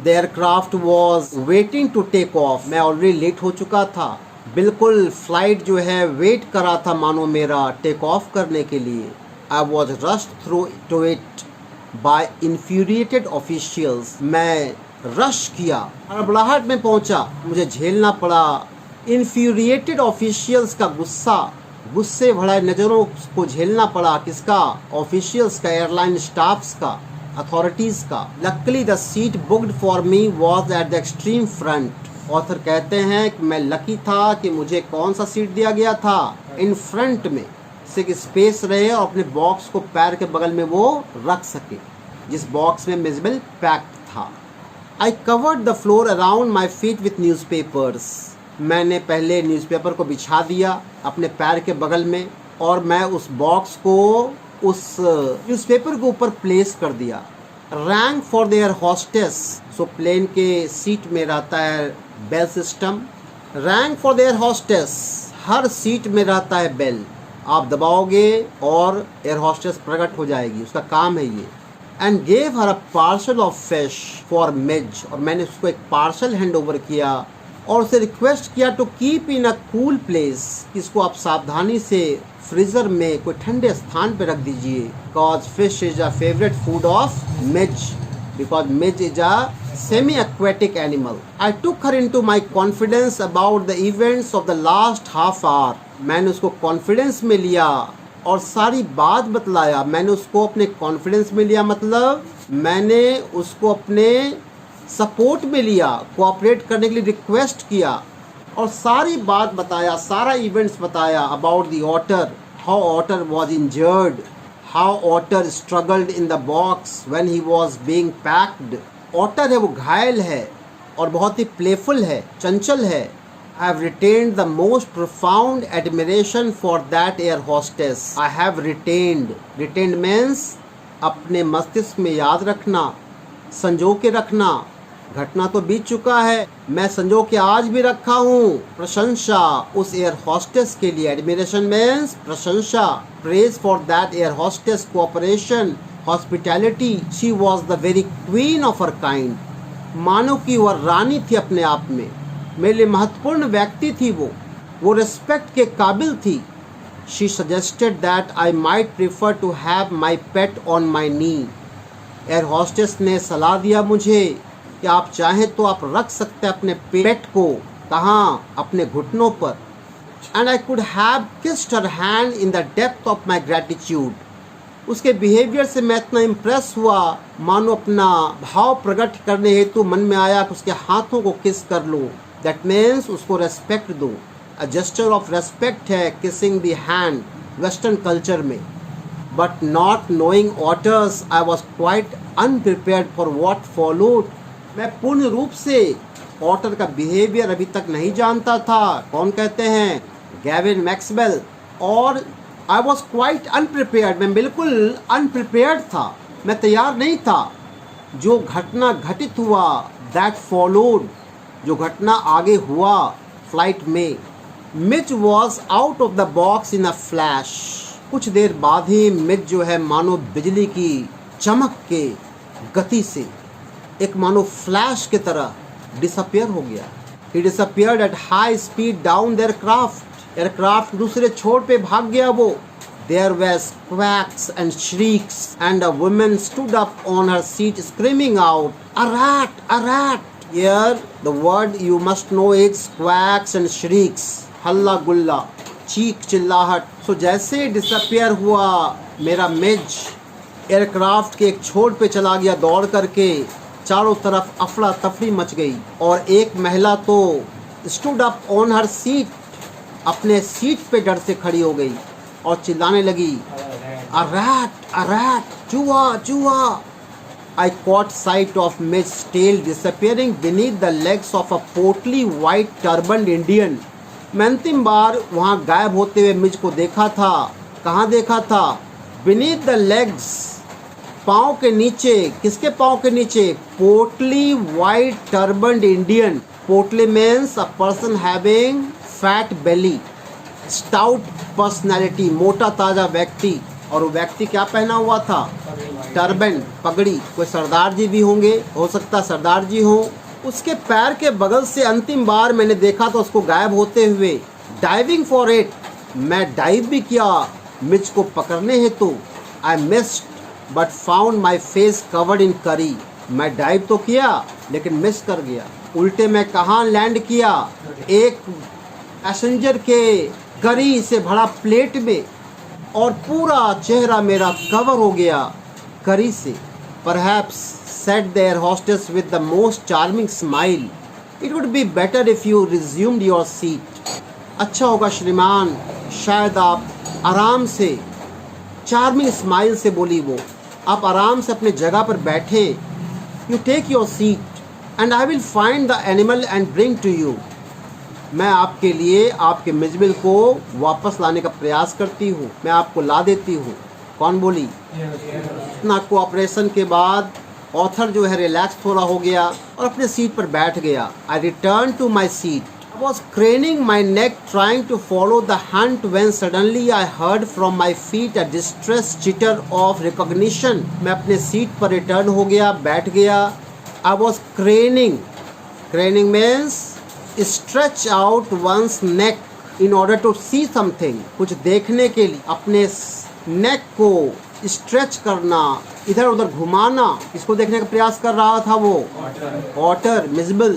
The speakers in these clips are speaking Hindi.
The aircraft was waiting to take off. मैं ऑलरेडी लेट हो चुका था, बिल्कुल फ्लाइट जो है वेट कर रहा था मानो मेरा टेक ऑफ करने के लिए। I was rushed through to it by infuriated officials. मैं रश किया, हड़बड़ाहट में पहुंचा, मुझे झेलना पड़ा इन्फ्यूरिएटेड ऑफिशियल्स का गुस्सा, गुस्से भरा नज़रों को झेलना पड़ा। किसका? ऑफिशियल्स का, एयरलाइन स्टाफ्स का, अथॉरिटीज़ का। Luckily the seat booked for me was at the extreme front. Author कहते हैं कि मैं लकी था कि मुझे कौन सा सीट दिया गया था? इन फ्रंट में, से कि स्पेस रहे और अपने बॉक्स को पैर के बगल में वो रख सके, जिस बॉक्स में मिजबल पैक्ड था। I covered the floor around my feet with newspapers. मैंने पहले न्यूज़पेपर को बिछा दिया अपने पैर के बगल में और मैं उस बॉक्स को उस न्यूज़पेपर के ऊपर प्लेस कर दिया। Rank for their hostess. So plane के सीट में रहता है bell system. Rank for their hostess, हर सीट में रहता है बेल। आप दबाओगे और एयर हॉस्टेस प्रकट हो जाएगी, उसका काम है ये। And gave her a parcel of fish for Mij. और मैंने उसको एक पार्सल हैंड ओवर किया और उसे रिक्वेस्ट किया to keep in a cool place, इसको आप सावधानी से फ्रीजर में कोई ठंडे स्थान पे रख दीजिए। Because fish is a favourite food of Mij, because Mij is a semi aquatic animal. I took her into my confidence about the events of the last half hour. मैंने उसको कॉन्फिडेंस में लिया और सारी बात बतलाया। मैंने उसको अपने कॉन्फिडेंस में लिया, मतलब मैंने उसको अपने सपोर्ट में लिया, कोऑपरेट करने के लिए रिक्वेस्ट किया और सारी बात बताया, सारा इवेंट्स बताया। About the otter, how otter was injured, how otter struggled in the box when he was being packed. Otter है वो घायल है और बहुत ही प्लेफुल है, चंचल है। I have retained the most profound admiration for that air hostess. I have retained. Retained means अपने मस्तिष्क में याद रखना, संजो के रखना। घटना तो बीत चुका है, मैं संजो के आज भी रखा हूँ। प्रशंसा उस एयर हॉस्टेस के लिए। एडमिरेशन मीन्स प्रशंसा। Praise for that air hostess, cooperation, hospitality. She was the very queen of her kind. मानो कि वह रानी थी अपने आप में, मेरे लिए महत्वपूर्ण व्यक्ति थी वो रिस्पेक्ट के काबिल थी। She suggested that I might prefer to have my pet on my knee. Air hostess ने सलाह दिया मुझे कि आप चाहें तो आप रख सकते हैं अपने पेट को। कहाँ? अपने घुटनों पर। And I could have kissed her hand in the depth of my gratitude. उसके बिहेवियर से मैं इतना इम्प्रेस हुआ, मानो अपना भाव प्रकट करने हेतु मन में आया कि उसके हाथों को किस कर लूँ। दैट मीन्स उसको रेस्पेक्ट दूँ। अ जेस्चर ऑफ रेस्पेक्ट है kissing the hand western culture में। But not knowing otters I was quite unprepared for what followed. मैं पूर्ण रूप से ऑटर का बिहेवियर अभी तक नहीं जानता था। कौन कहते हैं? Gavin Maxwell. और आई वॉज क्वाइट अनप्रिपेयर्ड, मैं बिल्कुल अनप्रिपेयर्ड था, मैं तैयार नहीं था। जो घटना घटित हुआ, दैट फॉलोड, जो घटना आगे हुआ फ्लाइट में। Mij was out of the box in a flash. कुछ देर बाद ही मिज जो है मानो बिजली की चमक के गति से, एक मानो फ्लैश की तरह डिसअपियर हो गया। He disappeared at high speed down there craft. Aircraft दूसरे छोर पे भाग गया वो। There were quacks and shrieks and a woman stood up on her seat screaming out, "A rat! A rat!" Here the word you must know is quacks and shrieks. हल्ला गुल्ला, चीख चिल्लाहट। सो जैसे डिसअपियर हुआ मेरा मिज, एयरक्राफ्ट के एक छोर पे चला गया दौड़ करके। चारों तरफ अफरा तफरी मच गई और एक महिला तो stood up on her seat, अपने सीट पे डर से खड़ी हो गई और चिल्लाने लगी, "A rat! A rat! चूहा! चूहा!" I caught sight of Mid's tail disappearing beneath the legs of a portly white turbaned Indian. मैं अंतिम बार वहाँ गायब होते हुए मिज को देखा था। कहाँ देखा था? Beneath the legs, पाँव के नीचे। किसके पाँव के नीचे? Portly white turbaned Indian. Portly means a person having fat belly. Stout personality, मोटा ताजा व्यक्ति। और वो व्यक्ति क्या पहना हुआ था? टर्बन पगड़ी, कोई सरदार जी भी होंगे, हो सकता सरदार जी हो। उसके पैर के बगल से अंतिम बार मैंने देखा तो उसको गायब होते हुए। डाइविंग फॉर इट, मैं डाइव भी किया मिर्च को पकड़ने हेतु। I missed but found my face covered in करी, मैं डाइव तो किया लेकिन मिस कर गया। उल्टे मैं कहाँ लैंड किया, एक पैसेंजर के करी से भरा प्लेट में, और पूरा चेहरा मेरा कवर हो गया करी से। Perhaps, said their hostess with the most charming smile, it would be better if you resumed your seat. अच्छा होगा श्रीमान, शायद आप आराम से, चार्मिंग स्माइल से बोली वो, आप आराम से अपने जगह पर बैठे। You take your seat and I will find the animal and bring to you. मैं आपके लिए आपके मिजबिल को वापस लाने का प्रयास करती हूँ, मैं आपको ला देती हूँ। कौन बोली? इतना कोऑपरेशन के बाद ऑथर जो है रिलैक्स थोड़ा हो गया और अपने सीट पर बैठ गया। I return to my seat, I was craning my neck trying to follow the hunt when suddenly I heard from my feet a distress chitter of recognition. मैं अपने सीट पर रिटर्न हो गया, बैठ गया। I was craning means stretch out one's neck in order to see something, कुछ देखने के लिए अपने नेक को स्ट्रेच करना, इधर उधर घुमाना, इसको देखने का प्रयास कर रहा था वो otter Mijbil.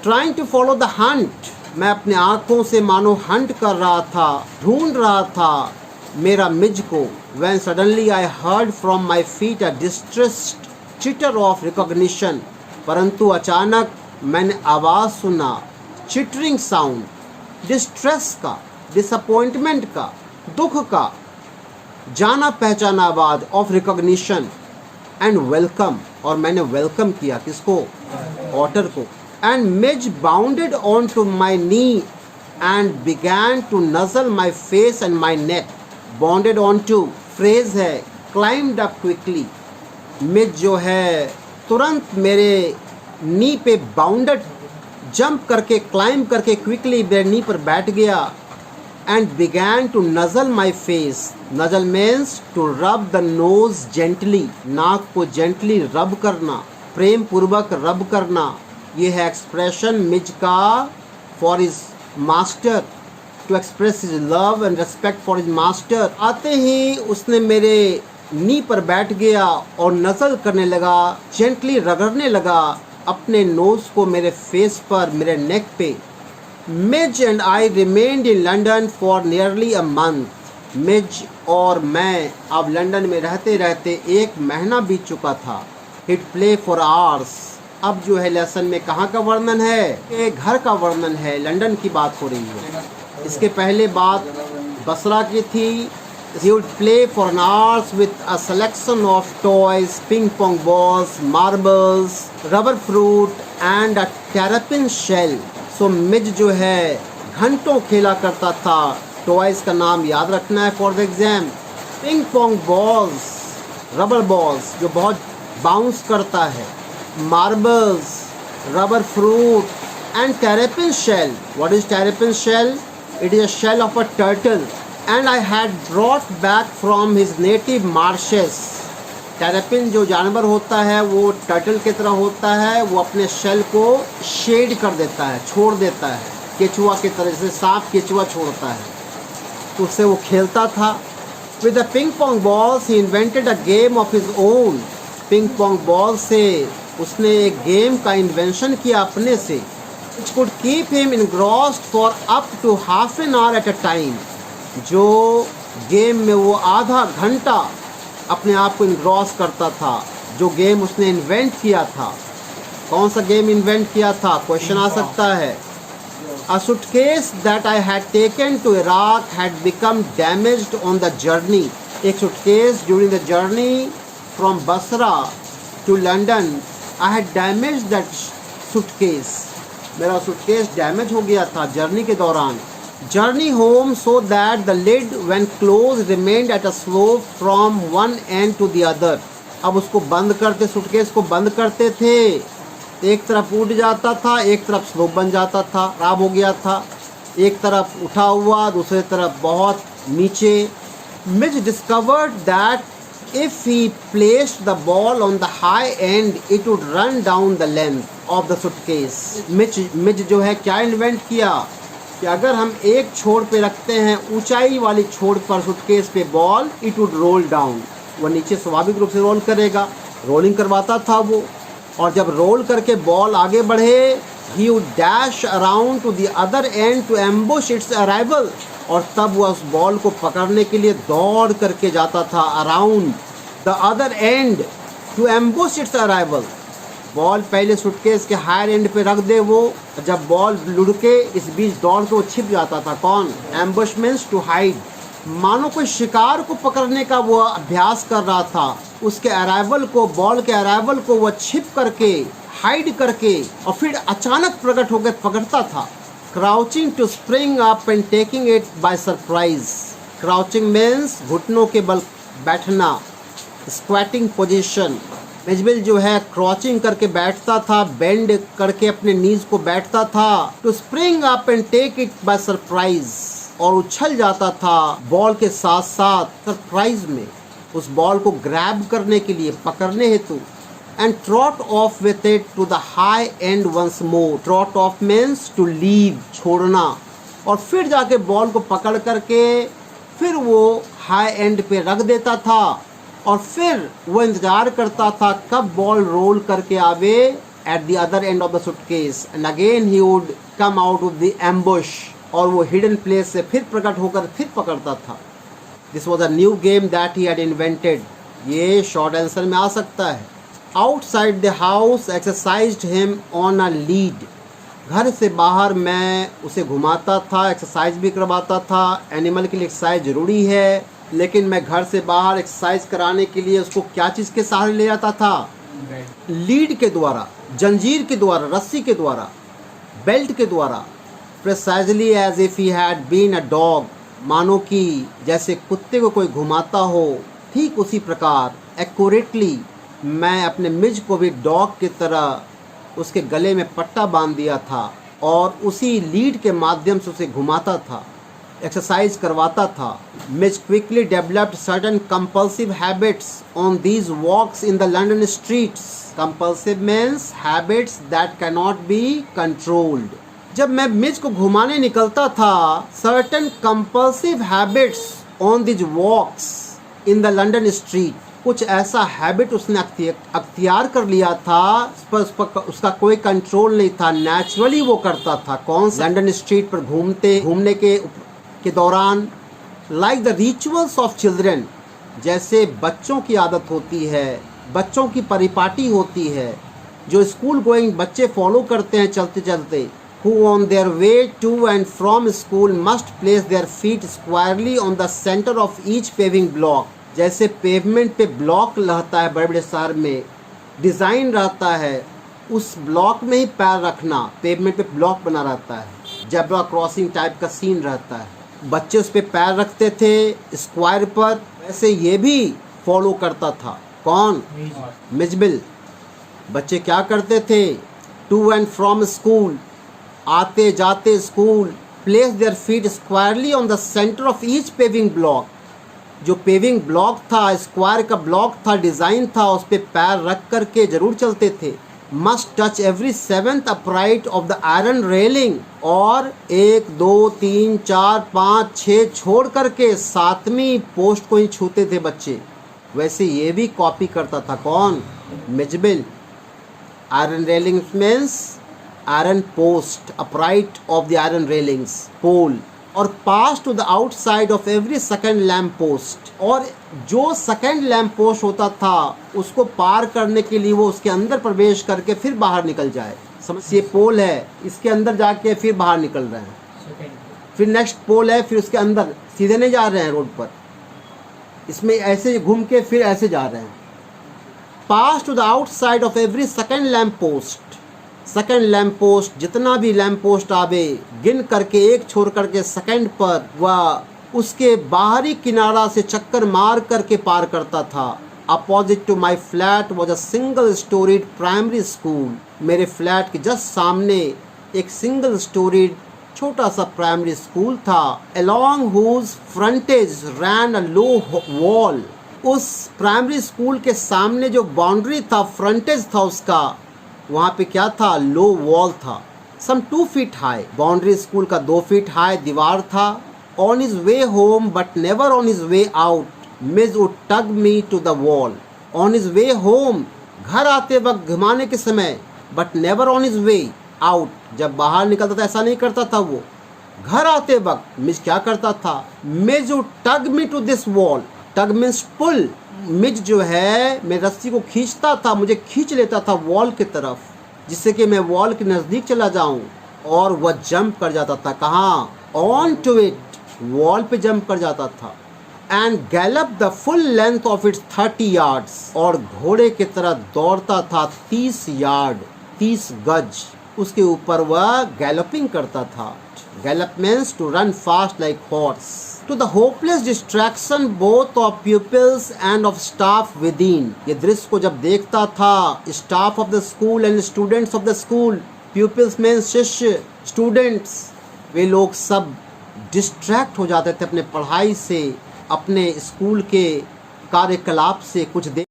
Trying to follow the hunt, मैं अपने आंखों से मानो हंट कर रहा था, ढूंढ रहा था मेरा मिज को। When suddenly I heard from my feet a distressed chitter of recognition, परंतु अचानक मैंने आवाज़ सुना, चिटरिंग साउंड, डिस्ट्रेस का, डिसअपॉइंटमेंट का, दुख का, जाना पहचाना आवाज़ ऑफ रिकॉग्निशन एंड वेलकम, और मैंने वेलकम किया किसको? ऑटर को। And Mij bounded on to my knee and began to nuzzle my face and my neck. Bounded on to phrase है, क्लाइम्ड अप क्विकली। मिज जो है तुरंत मेरे नी पे बाउंडेड, जंप करके, क्लाइम करके क्विकली मेरे नी पर बैठ गया। And began to nuzzle my face, nuzzle means to rub the nose gently, नाक को जेंटली रब करना, प्रेम पूर्वक रब करना। ये है एक्सप्रेशन मिज का for his master, to express his love and respect for his master. आते ही उसने मेरे नी पर बैठ गया और नजल करने लगा, जेंटली रगड़ने लगा अपने नोज को मेरे फेस पर, मेरे नेक पे। Mij and I remained in London for nearly a month. Mij और मैं अब लंदन में रहते रहते 1 महीना बीत चुका था। हिट प्ले फॉर आवर्स, अब जो है लेसन में कहाँ का वर्णन है? एक घर का वर्णन है, लंदन की बात हो रही है। इसके पहले बात बसरा की थी। He would play for an hours with a selection of toys, ping pong balls, marbles, rubber fruit and a terrapin shell. So मिज जो है घंटों खेला करता था। टॉयज का नाम याद रखना है for the exam. Ping pong balls, rubber balls जो बहुत बाउंस करता है, marbles, rubber fruit and terrapin shell. What is terrapin shell? It is a shell of a turtle. And I had brought back from his native marshes. Terrapin जो जानवर होता है वो टर्टल की तरह होता है, वो अपने शेल को शेड कर देता है, छोड़ देता है, केचुआ की तरह, जैसे सांप केचुआ छोड़ता है, तो उससे वो खेलता था। With the ping pong balls he invented a game of his own. Ping pong ball से उसने एक गेम का इन्वेंशन किया अपने से, which could keep him engrossed for up to half an hour at a time. जो गेम में वो आधा घंटा अपने आप को इन्ग्रॉस करता था, जो गेम उसने इन्वेंट किया था। कौन सा गेम इन्वेंट किया था? क्वेश्चन आ सकता है। A suitcase that I had taken to Iraq had become damaged on the journey. एक suitcase during the journey from Basra to London, I had damaged that suitcase. मेरा suitcase डैमेज हो गया था जर्नी के दौरान। Journey home so that the lid when closed remained at a slope from one end to the other. अब उसको बंद करते, सूटकेस को बंद करते थे, एक तरफ उठ जाता था, एक तरफ स्लोप बन जाता था, खराब हो गया था, एक तरफ उठा हुआ, दूसरी तरफ बहुत नीचे। Mij discovered that if he placed the ball on the high end, it would run down the length of the suitcase. मिज जो है क्या इन्वेंट किया कि अगर हम एक छोर पे रखते हैं ऊंचाई वाली छोर पर सूटकेस पे ball, it would roll down, वह नीचे स्वाभाविक रूप से रोल करेगा। रोलिंग करवाता था वो, और जब रोल करके बॉल आगे बढ़े, he would dash around to the other end to ambush its arrival, और तब वह उस बॉल को पकड़ने के लिए दौड़ करके जाता था around the other end to ambush its arrival। Ball पहले सूटकेस के हायर एंड पे रख दे वो, जब बॉल लुढ़के इस बीच दौड़ के वो छिप जाता था। कौन? ambush means to hide। मानो कोई शिकार को पकड़ने का वो अभ्यास कर रहा था, उसके अराइवल को, बॉल के अराइवल को वह छिप करके, हाइड करके और फिर अचानक प्रकट होकर पकड़ता था। Crouching to spring up and taking it by surprise. Crouching means घुटनों के बल बैठना, स्क्वैटिंग पोजीशन। मिजबिल जो है क्रॉचिंग करके बैठता था, बेंड करके अपने नीज को बैठता था। To spring up and take it by surprise, और उछल जाता था बॉल के साथ साथ सरप्राइज में, उस बॉल को ग्रैब करने के लिए, पकड़ने हेतु। And trot off with it to the high end once more. Trot off means to leave, छोड़ना, और फिर जाके बॉल को पकड़ करके फिर वो हाई एंड पे रख देता था, और फिर वो इंतजार करता था कब बॉल रोल करके आवे at the other end of the suitcase, and again he would come out of the ambush, और वो हिडन प्लेस से फिर प्रकट होकर फिर पकड़ता था। This was a new game that he had invented. ये शॉर्ट आंसर में आ सकता है। Outside the house exercised him on a lead. घर से बाहर मैं उसे घुमाता था, एक्सरसाइज भी करवाता था। एनिमल के लिए एक्सरसाइज ज़रूरी है, लेकिन मैं घर से बाहर एक्सरसाइज कराने के लिए उसको क्या चीज़ के सहारे ले जाता था? लीड के द्वारा, जंजीर के द्वारा, रस्सी के द्वारा, बेल्ट के द्वारा। Precisely as if he had been a dog, मानो कि जैसे कुत्ते को कोई घुमाता हो, ठीक उसी प्रकार एक्यूरेटली मैं अपने मिज को भी डॉग की तरह उसके गले में पट्टा बांध दिया था, और उसी लीड के माध्यम से उसे घुमाता था, एक्सरसाइज करवाता था। Mij quickly developed certain compulsive habits on these walks in the London streets. Compulsive means habits that can not be controlled. जब मैं मिज को घुमाने निकलता था, certain compulsive habits on these walks in the London street, कुछ ऐसा हैबिट उसने अख्तियार कर लिया था, उसका कोई कंट्रोल नहीं था, नेचुरली वो करता था। कौन? लंदन स्ट्रीट पर घूमने के दौरान, like the rituals of children, जैसे बच्चों की आदत होती है, बच्चों की परिपाटी होती है, जो स्कूल गोइंग बच्चे फॉलो करते हैं चलते चलते। who on their way to and from school must place their feet squarely on the center of each paving block। जैसे पेवमेंट पे ब्लॉक रहता है बड़े बड़े शहर में, डिज़ाइन रहता है, उस ब्लॉक में ही पैर रखना। पेवमेंट पे ब्लॉक बना रहता है, जेब्रा क्रॉसिंग टाइप का सीन रहता है, बच्चे उस पे पैर रखते थे स्क्वायर पर। वैसे ये भी फॉलो करता था। कौन? मिजबिल। बच्चे क्या करते थे? टू एंड फ्रॉम स्कूल, आते जाते school, place their feet स्क्वायरली on the centre of each paving block. जो पेविंग ब्लॉक था, स्क्वायर का ब्लॉक था, डिज़ाइन था, उस पर पैर रख करके जरूर चलते थे। Must touch every seventh upright of the iron railing, और 1 2 3 4 5 6 छोड़ करके 7वीं पोस्ट को ही छूते थे बच्चे। वैसे ये भी कॉपी करता था। कौन? Mijbil. Iron railings means iron post, upright of the iron railings, pole. और pass to the outside of every second lamp post, और जो सेकेंड लैम्प पोस्ट होता था उसको पार करने के लिए वो उसके अंदर प्रवेश करके फिर बाहर निकल जाए। समझ, ये पोल है, इसके अंदर जाके फिर बाहर निकल रहे हैं, फिर नेक्स्ट पोल है, फिर उसके अंदर, सीधे नहीं जा रहे हैं रोड पर, इसमें ऐसे घूम के फिर ऐसे जा रहे हैं। Pass to the outside of every second lamp post, second lamp post, जितना भी लैम्प पोस्ट आवे गिन करके एक छोड़ करके सेकेंड पर वह उसके बाहरी किनारा से चक्कर मार करके पार करता था। Opposite to my flat was a single storied primary school. मेरे फ्लैट के जस्ट सामने एक सिंगल स्टोरीड छोटा सा प्राइमरी स्कूल था। Along whose frontage ran a low wall, उस प्राइमरी स्कूल के सामने जो बाउंड्री था, फ्रंटेज था उसका, वहाँ पे क्या था, लो वॉल था, some 2 feet high. Boundary school का 2 feet हाई दीवार था। On his way home but never on his way out, Mij would tug me to the wall. On his way home, घर आते वक्त घुमाने के समय, but never on his way out, जब बाहर निकलता था ऐसा नहीं करता था वो। घर आते वक्त मिस क्या करता था, Mij would tug me to this wall. Tug means pull. Mij जो है मैं रस्सी को खींचता था, मुझे खींच लेता था वॉल की तरफ, जिससे कि मैं वॉल के नज़दीक चला जाऊं, और वह जंप कर जाता था। कहाँ, ऑन टू इट, वॉल पे जंप कर जाता था। And Gallup the full length of its 30 yards, और घोड़े की तरह दौड़ता था 30 यार्ड, 30 गज, उसके ऊपर वह गैलपिंग करता था। Gallop means to run fast like horse. To the hopeless distraction both of pupils and of staff within, ये दृश्य को जब देखता था, staff of the school and students of the school, pupils means शिष्य, students, वे लोग सब डिस्ट्रैक्ट हो जाते थे अपने पढ़ाई से, अपने स्कूल के कार्यकलाप से कुछ देर